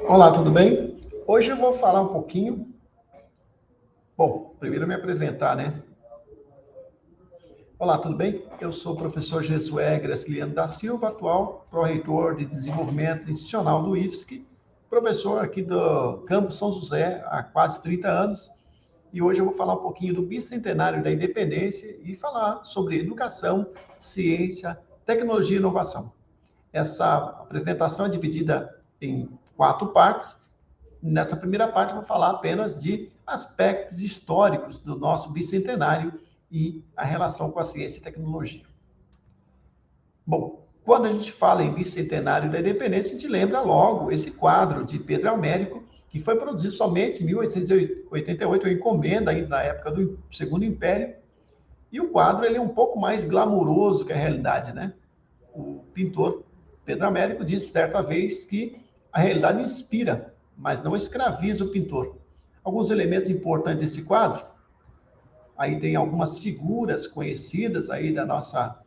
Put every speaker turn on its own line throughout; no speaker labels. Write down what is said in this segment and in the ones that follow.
Olá, tudo bem? Hoje eu vou falar um pouquinho. Bom, primeiro me apresentar, né? Olá, tudo bem? Eu sou o professor Jesué Graciliano da Silva, atual pró-reitor de Desenvolvimento Institucional do IFSC, professor aqui do Campus São José há quase 30 anos. E hoje eu vou falar um pouquinho do bicentenário da independência e falar sobre educação, ciência, tecnologia e inovação. Essa apresentação é dividida em 4 partes. Nessa primeira parte, eu vou falar apenas de aspectos históricos do nosso bicentenário e a relação com a ciência e tecnologia. Bom, quando a gente fala em bicentenário da independência, a gente lembra logo esse quadro de Pedro Américo, que foi produzido somente em 1888, uma encomenda ainda na época do Segundo Império. E o quadro ele é um pouco mais glamuroso que a realidade, né? O pintor Pedro Américo disse certa vez que a realidade inspira, mas não escraviza o pintor. Alguns elementos importantes desse quadro, aí tem algumas figuras conhecidas aí da nossa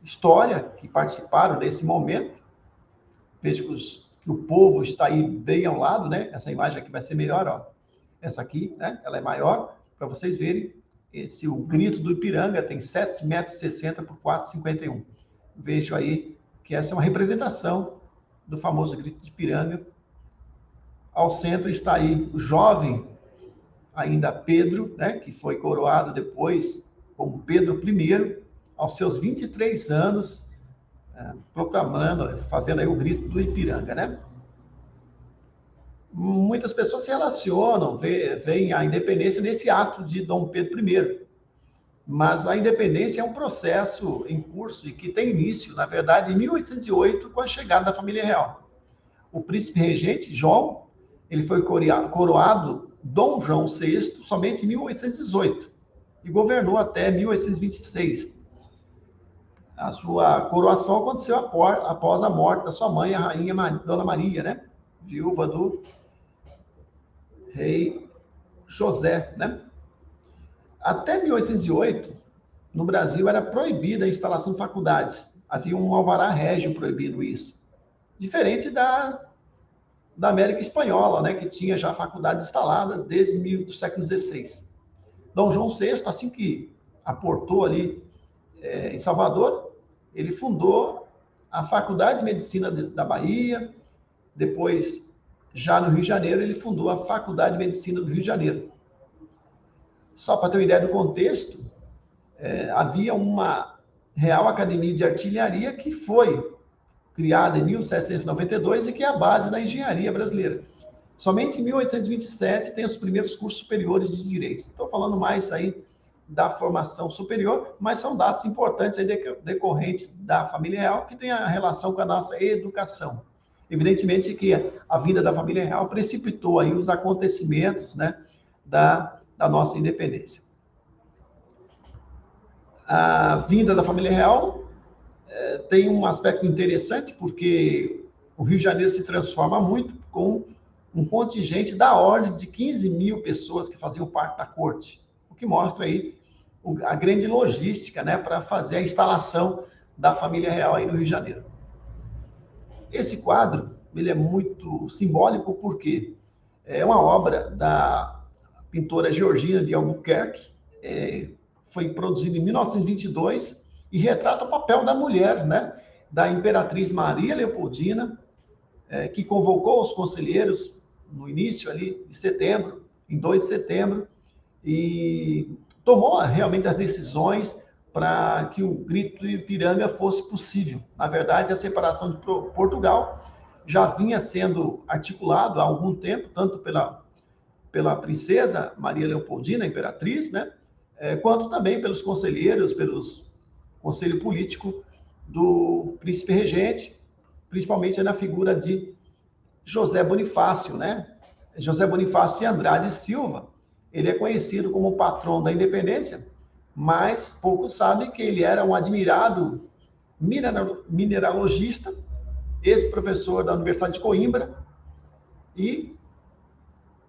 história que participaram desse momento. Veja que o povo está aí bem ao lado, né? Essa imagem aqui vai ser melhor, ó. Essa aqui, né? Ela é maior, para vocês verem. O grito do Ipiranga tem 7,60 m por 4,51 m. Vejo aí que essa é uma representação do famoso grito de Ipiranga. Ao centro está aí o jovem, ainda Pedro, né, que foi coroado depois como Pedro I, aos seus 23 anos, proclamando, fazendo aí o grito do Ipiranga, né? Muitas pessoas se relacionam, veem a independência nesse ato de Dom Pedro I. Mas a independência é um processo em curso e que tem início, na verdade, em 1808, com a chegada da família real. O príncipe regente, João, ele foi coroado Dom João VI somente em 1818 e governou até 1826. A sua coroação aconteceu após a morte da sua mãe, a rainha Dona Maria, né? Viúva do rei José, né? Até 1808, no Brasil era proibida a instalação de faculdades. Havia um alvará régio proibindo isso. Diferente da América Espanhola, né, que tinha já faculdades instaladas desde o século XVI. Dom João VI, assim que aportou ali em Salvador, ele fundou a Faculdade de Medicina da Bahia, depois, já no Rio de Janeiro, ele fundou a Faculdade de Medicina do Rio de Janeiro. Só para ter uma ideia do contexto, havia uma Real Academia de Artilharia que foi criada em 1792 e que é a base da engenharia brasileira. Somente em 1827 tem os primeiros cursos superiores de direito. Estou falando mais aí da formação superior, mas são dados importantes aí decorrentes da família real que tem a relação com a nossa educação. Evidentemente que a vinda da família real precipitou aí os acontecimentos, né, da nossa independência. A vinda da família real tem um aspecto interessante, porque o Rio de Janeiro se transforma muito com um contingente da ordem de 15 mil pessoas que faziam parte da corte, o que mostra aí a grande logística, né, para fazer a instalação da família real aí no Rio de Janeiro. Esse quadro, ele é muito simbólico porque é uma obra da pintora Georgina de Albuquerque, foi produzido em 1922 e retrata o papel da mulher, né, da imperatriz Maria Leopoldina, que convocou os conselheiros no início ali de setembro, em 2 de setembro, e tomou realmente as decisões para que o grito de Ipiranga fosse possível. Na verdade, a separação de Portugal já vinha sendo articulado há algum tempo, tanto pela princesa Maria Leopoldina, imperatriz, né, quanto também pelos conselheiros, pelos conselho político do príncipe regente, principalmente na figura de José Bonifácio, né? José Bonifácio de Andrade Silva. Ele é conhecido como o patrão da independência, mas poucos sabem que ele era um admirado mineralogista, ex-professor da Universidade de Coimbra, e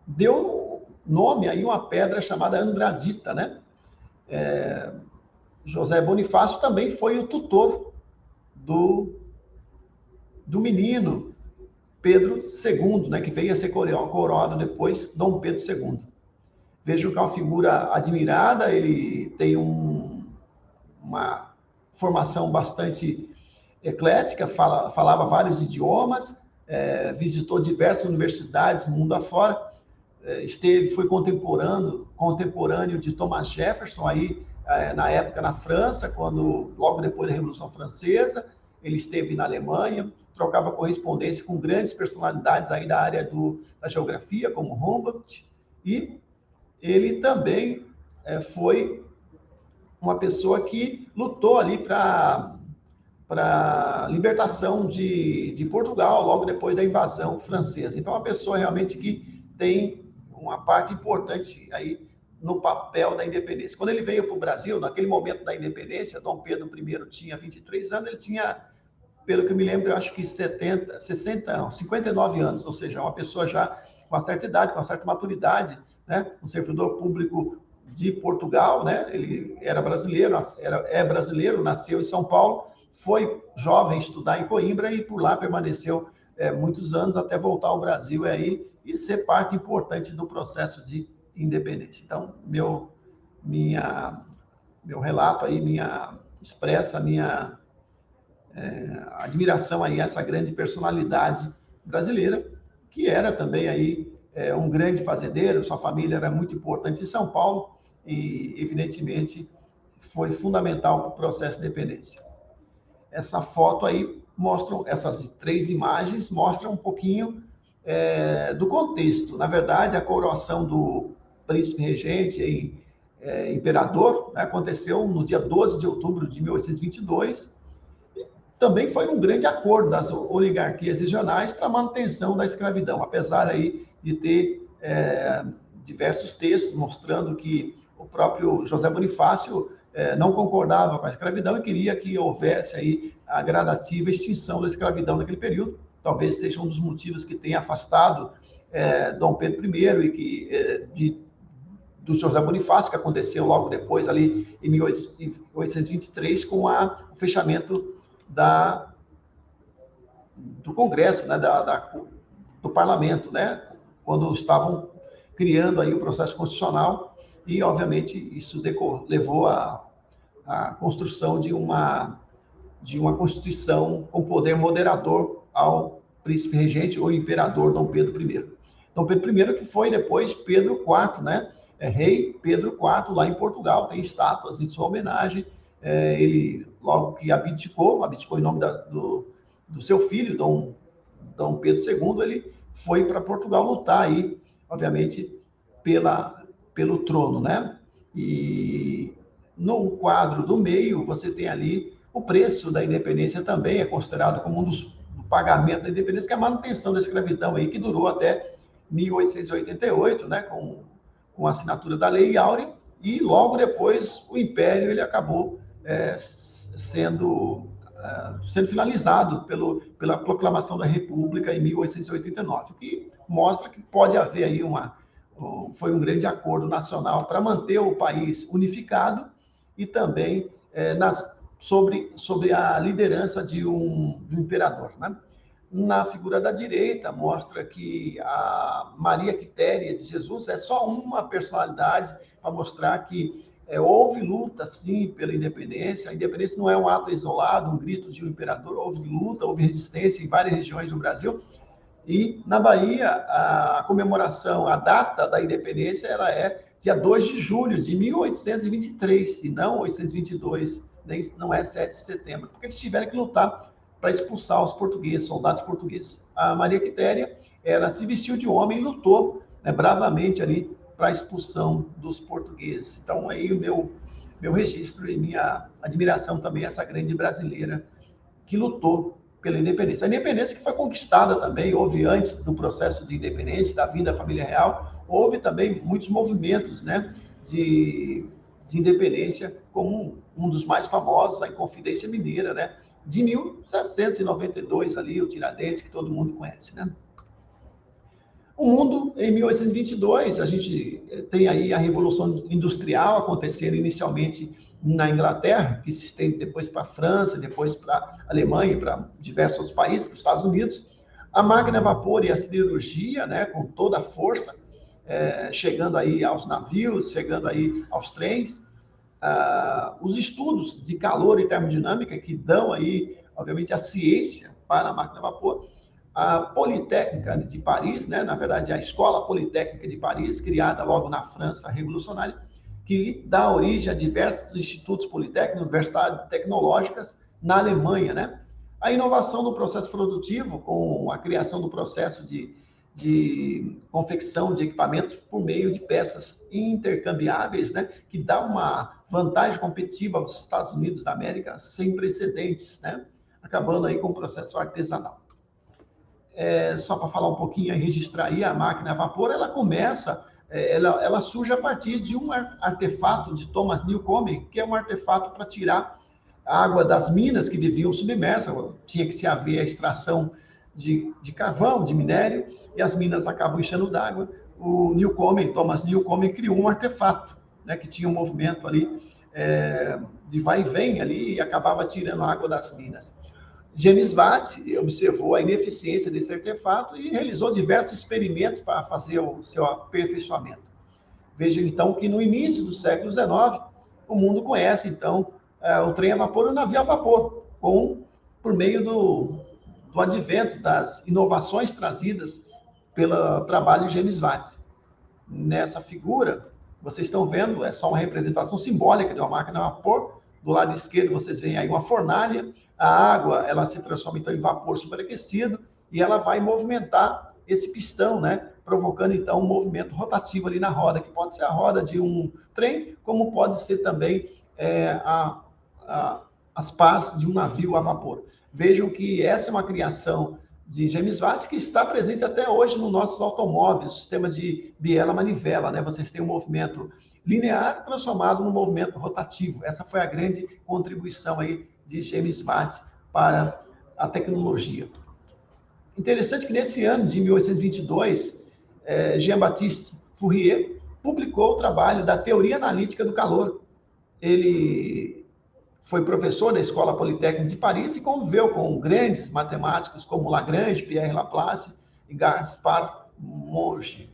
deu nome a uma pedra chamada Andradita, né? José Bonifácio também foi o tutor do menino Pedro II, né, que veio a ser coroado depois, Dom Pedro II. Vejam que é uma figura admirada, ele tem uma formação bastante eclética, falava vários idiomas, visitou diversas universidades no mundo afora, foi contemporâneo de Thomas Jefferson, aí, na época na França, logo depois da Revolução Francesa, ele esteve na Alemanha, trocava correspondência com grandes personalidades aí da área da geografia, como Humboldt, e ele também foi uma pessoa que lutou ali para a libertação de Portugal, logo depois da invasão francesa. Então, é uma pessoa realmente que tem uma parte importante aí no papel da independência. Quando ele veio para o Brasil, naquele momento da independência, Dom Pedro I tinha 23 anos, ele tinha, pelo que eu me lembro, eu acho que 59 anos, ou seja, uma pessoa já com uma certa idade, com uma certa maturidade, né? Um servidor público de Portugal, né? Ele era brasileiro, é brasileiro, nasceu em São Paulo, foi jovem estudar em Coimbra e por lá permaneceu muitos anos até voltar ao Brasil e ser parte importante do processo de independência. Então, meu relato aí, expressa minha admiração aí a essa grande personalidade brasileira, que era também aí um grande fazendeiro, sua família era muito importante em São Paulo e, evidentemente, foi fundamental para o processo de independência. Essa foto aí essas 3 imagens mostram um pouquinho do contexto. Na verdade, a coroação do príncipe regente, imperador, né, aconteceu no dia 12 de outubro de 1822. Também foi um grande acordo das oligarquias regionais para a manutenção da escravidão, apesar aí de ter diversos textos mostrando que o próprio José Bonifácio não concordava com a escravidão e queria que houvesse aí a gradativa extinção da escravidão naquele período. Talvez seja um dos motivos que tenha afastado Dom Pedro I do José Bonifácio, que aconteceu logo depois, ali em 1823, com o fechamento do Congresso, né, do Parlamento, né, quando estavam criando aí o processo constitucional e, obviamente, isso levou à construção de uma Constituição com poder moderador ao príncipe regente ou imperador Dom Pedro I. Dom Pedro I que foi depois Pedro IV, né, rei Pedro IV lá em Portugal, tem estátuas em sua homenagem. Ele, logo que abdicou em nome do seu filho, Dom Pedro II, ele foi para Portugal lutar aí, obviamente, pelo trono, né? E no quadro do meio, você tem ali o preço da independência também, é considerado como do pagamento da independência, que é a manutenção da escravidão aí, que durou até 1888, né? Com a assinatura da Lei Áurea, e logo depois o Império ele acabou sendo finalizado pela proclamação da República em 1889, o que mostra que pode haver aí foi um grande acordo nacional para manter o país unificado e também sobre a liderança de um imperador, né? Na figura da direita, mostra que a Maria Quitéria de Jesus é só uma personalidade para mostrar que houve luta, sim, pela independência. A independência não é um ato isolado, um grito de um imperador. Houve luta, houve resistência em várias regiões do Brasil. E, na Bahia, a comemoração, a data da independência, ela é dia 2 de julho de 1823, e não 1822, não é 7 de setembro, porque eles tiveram que lutar para expulsar os portugueses, soldados portugueses. A Maria Quitéria, ela se vestiu de homem e lutou, né, bravamente ali para a expulsão dos portugueses. Então, aí o meu registro e minha admiração também a essa grande brasileira que lutou pela independência. A independência que foi conquistada também, houve antes do processo de independência, da vinda da família real, houve também muitos movimentos, né, de independência, como um dos mais famosos, a Inconfidência Mineira, né, de 1792, ali, o Tiradentes, que todo mundo conhece, né? O mundo, em 1822, a gente tem aí a Revolução Industrial acontecendo inicialmente na Inglaterra, que se estende depois para a França, depois para a Alemanha, para diversos outros países, para os Estados Unidos. A máquina a vapor e a siderurgia, né, com toda a força, chegando aí aos navios, chegando aí aos trens. Os estudos de calor e termodinâmica que dão aí, obviamente, a ciência para a máquina a vapor. A Politécnica de Paris, né, na verdade, a Escola Politécnica de Paris, criada logo na França Revolucionária, que dá origem a diversos institutos politécnicos, universidades tecnológicas na Alemanha, né? A inovação no processo produtivo, com a criação do processo de confecção de equipamentos por meio de peças intercambiáveis, né, que dá uma vantagem competitiva aos Estados Unidos da América sem precedentes, né, acabando aí com o processo artesanal. Só para falar um pouquinho e registrar aí, a máquina a vapor, ela começa, ela surge a partir de um artefato de Thomas Newcomen, que é um artefato para tirar a água das minas que viviam submersas, tinha que se haver a extração de carvão, de minério, e as minas acabam enchendo d'água. O Newcomen, Thomas Newcomen, criou um artefato, né, que tinha um movimento ali de vai e vem ali e acabava tirando a água das minas. James Watt observou a ineficiência desse artefato e realizou diversos experimentos para fazer o seu aperfeiçoamento. Vejam, então, que no início do século XIX, o mundo conhece, então, o trem a vapor e o navio a vapor, por meio do advento das inovações trazidas pelo trabalho de James Watt. Nessa figura, vocês estão vendo, é só uma representação simbólica de uma máquina a vapor. Do lado esquerdo, vocês veem aí uma fornalha, a água, ela se transforma então em vapor superaquecido e ela vai movimentar esse pistão, né? Provocando então um movimento rotativo ali na roda, que pode ser a roda de um trem, como pode ser também as pás de um navio a vapor. Vejam que essa é uma criação de James Watt que está presente até hoje nos nossos automóveis, o sistema de biela-manivela, né? Vocês têm um movimento linear transformado num movimento rotativo. Essa foi a grande contribuição aí de James Watt para a tecnologia. Interessante que nesse ano de 1822, Jean-Baptiste Fourier publicou o trabalho da teoria analítica do calor. Ele foi professor da Escola Politécnica de Paris e conviveu com grandes matemáticos como Lagrange, Pierre Laplace e Gaspard Monge.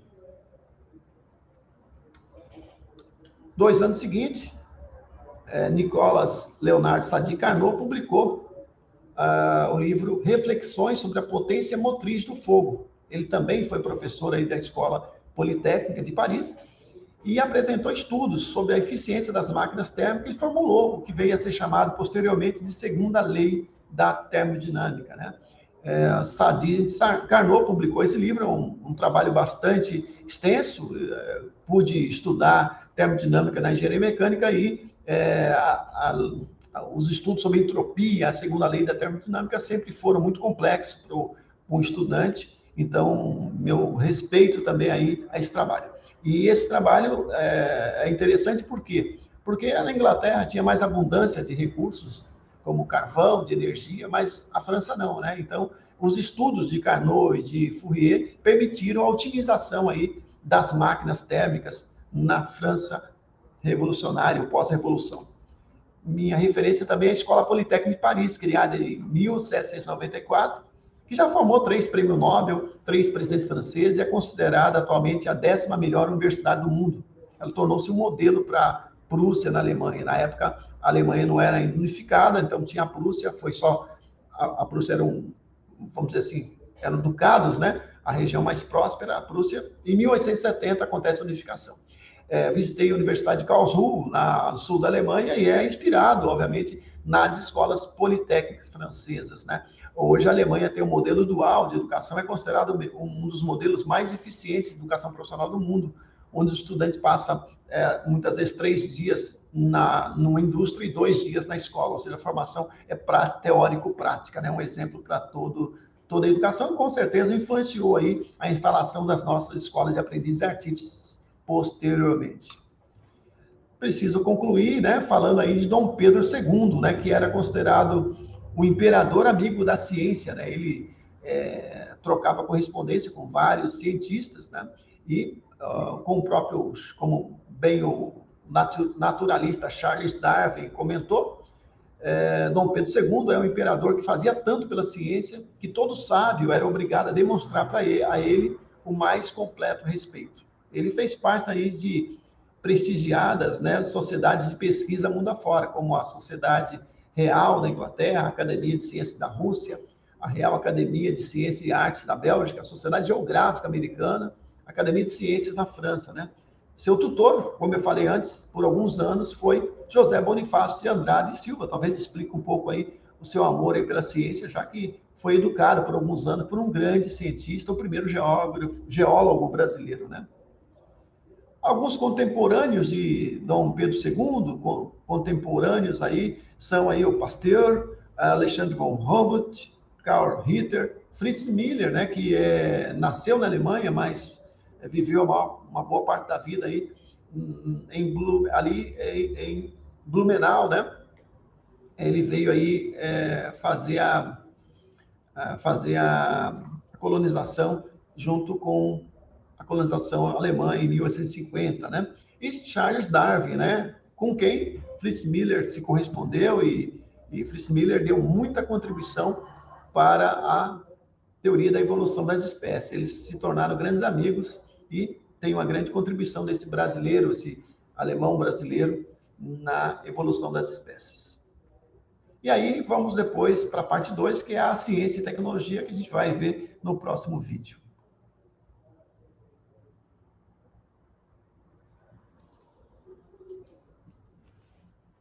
2 anos seguintes, Nicolas Leonard Sadi Carnot publicou o livro Reflexões sobre a Potência Motriz do Fogo. Ele também foi professor aí da Escola Politécnica de Paris e apresentou estudos sobre a eficiência das máquinas térmicas e formulou o que veio a ser chamado posteriormente de segunda lei da termodinâmica, né? Sadi Carnot publicou esse livro, um trabalho bastante extenso, pude estudar termodinâmica na engenharia mecânica e os estudos sobre entropia, a segunda lei da termodinâmica sempre foram muito complexos para o estudante, então meu respeito também aí a esse trabalho. E esse trabalho é interessante por quê? Porque na Inglaterra tinha mais abundância de recursos, como carvão, de energia, mas a França não, né? Então, os estudos de Carnot e de Fourier permitiram a otimização aí das máquinas térmicas na França revolucionária, pós-revolução. Minha referência também é a Escola Politécnica de Paris, criada em 1794, que já formou 3 prêmios Nobel, 3 presidentes franceses e é considerada atualmente a 10ª melhor universidade do mundo. Ela tornou-se um modelo para a Prússia na Alemanha. Na época, a Alemanha não era unificada, então tinha a Prússia, foi só... A Prússia era vamos dizer assim, eram ducados, né? A região mais próspera, a Prússia. Em 1870 acontece a unificação. Visitei a Universidade de Karlsruhe, no sul da Alemanha, e é inspirado, obviamente, nas escolas politécnicas francesas, né? Hoje a Alemanha tem um modelo dual de educação, é considerado um dos modelos mais eficientes de educação profissional do mundo, onde o estudante passa muitas vezes 3 dias numa indústria e 2 dias na escola, ou seja, a formação é teórico-prática, né? Um exemplo para toda a educação e com certeza influenciou aí a instalação das nossas escolas de aprendizes e artífices posteriormente. Preciso concluir, né, falando aí de Dom Pedro II, né, que era considerado o imperador amigo da ciência, né? Ele trocava correspondência com vários cientistas, né? E como bem o naturalista Charles Darwin comentou, Dom Pedro II é um imperador que fazia tanto pela ciência que todo sábio era obrigado a demonstrar para ele, a ele o mais completo respeito. Ele fez parte aí de prestigiadas, né, sociedades de pesquisa mundo afora, como a Sociedade Real da Inglaterra, a Academia de Ciências da Rússia, a Real Academia de Ciências e Artes da Bélgica, a Sociedade Geográfica Americana, a Academia de Ciências da França, né? Seu tutor, como eu falei antes, por alguns anos, foi José Bonifácio de Andrade e Silva. Talvez explique um pouco aí o seu amor aí pela ciência, já que foi educado por alguns anos por um grande cientista, o primeiro geólogo brasileiro, né? Alguns contemporâneos de Dom Pedro II, contemporâneos aí, são aí o Pasteur, Alexandre von Humboldt, Karl Ritter, Fritz Miller, né, que nasceu na Alemanha, mas viveu uma boa parte da vida aí em Blumenau, né? Ele veio aí fazer a colonização junto com a colonização alemã em 1850, né? E Charles Darwin, né? Com quem Fritz Miller se correspondeu e Fritz Miller deu muita contribuição para a teoria da evolução das espécies. Eles se tornaram grandes amigos e tem uma grande contribuição desse brasileiro, esse alemão brasileiro, na evolução das espécies. E aí vamos depois para a parte 2, que é a ciência e tecnologia, que a gente vai ver no próximo vídeo.